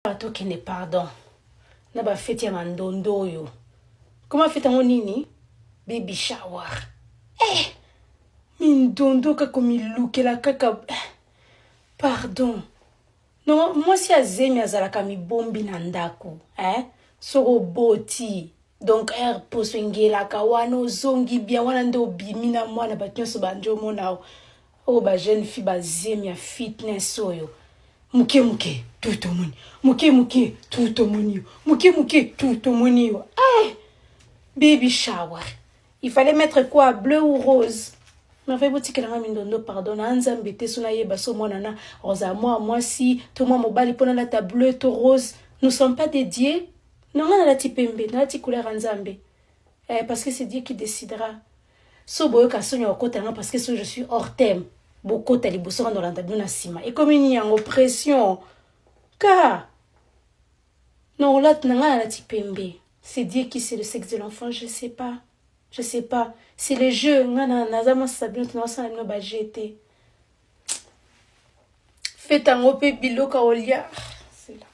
Atokende pardon. Na ba fete ya mandondo yo. Comment fait tango nini? Baby shower. Mindondo kako milukela kaka. Pardon. Non, moi si azemi azalaka mi bombi na ndako, soko boti. Donc air poso ngelaka wana ozongi bien wana ndo bimina mwana batyonso banjo mona o ba jeune fille bazemi ya fitness oyo. Muke tout au monde. Muke tout au monde. Muke tout au monde. Baby shower. Il fallait mettre quoi, bleu ou rose? Mais fait boutique na mindondo pardon na nzambe te suna yeba so mona na rosa moi si to moi mobali pona la ta bleu to rose. Nous sommes pas dédiés. Non na la tipembe, na la ti couleur nzambe. Parce que c'est Dieu qui décidera. So boyo ka sonyo okota nga parce que so je suis hors thème. Beaucoup de liboso dans l'antenne sima et comme il y a une oppression car non là la tipembe c'est Dieu qui sait le sexe de l'enfant. Je sais pas c'est le jeu nazama sabino tunasa na bajete fait un opé biloka olia c'est là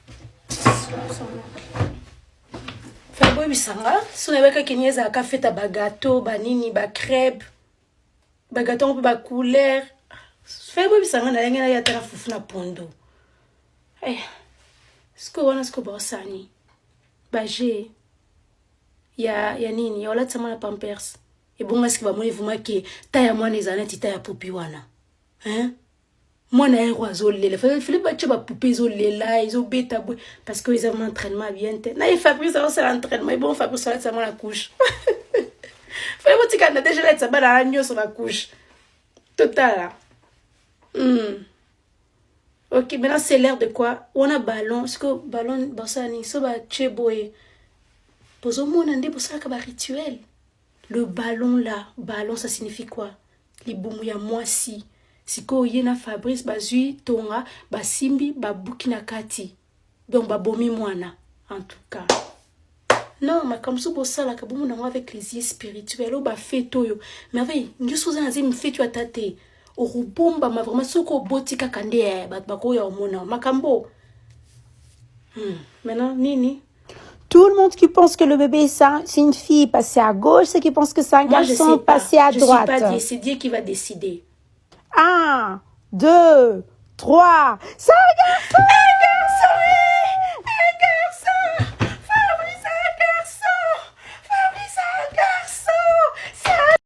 fait boy bisanga sona beka kenyeza ka fait ba gâteau ba nini ba crêpe ba gâteau ba couleur. Fais quoi bisanga na lenga ya tara fufuna pondo. Sko wana sko bosani. Baje ya nini ya wala tsama na pampers. E bonga ski ba moni vuma ke taya mwana ezana tita ya popi wana. Mwana ya roazo lele. Fallait ba tcha ba poupée zo lela, izo beta boy parce que ils ont un entraînement bien te. Na Fabrice ça l'entraînement. Et bon Fabrice ça tsama la couche. Fallait ba tika na déjà la tsama la agneau sur la couche. Total. Ok, maintenant c'est l'air de quoi? On a ballon, parce que ballon, bassani, ça va tcheboé. Poso mon ande pour ça ba rituel. Le ballon là, ballon ça signifie quoi? Les boumouya moi si. Si ko yena Fabrice bazui tonga, ba simbi, ba bukina kati. Donc ba bomi mwana, en tout cas. Non, mais comme ça, ça là, que bon avec les yeux spirituels, ou ba fait toyo. Mais oui, nous sommes en train de faire tu à tate. Orubomba ma vraiment soko botika kande bat bako ya omona makambo. Maintenant nini? Tout le monde qui pense que le bébé c'est une fille passée à gauche, ceux qui pensent que c'est un garçon passé à droite. Je sais pas, c'est Dieu qui va décider. 1, 2, 3, c'est un garçon.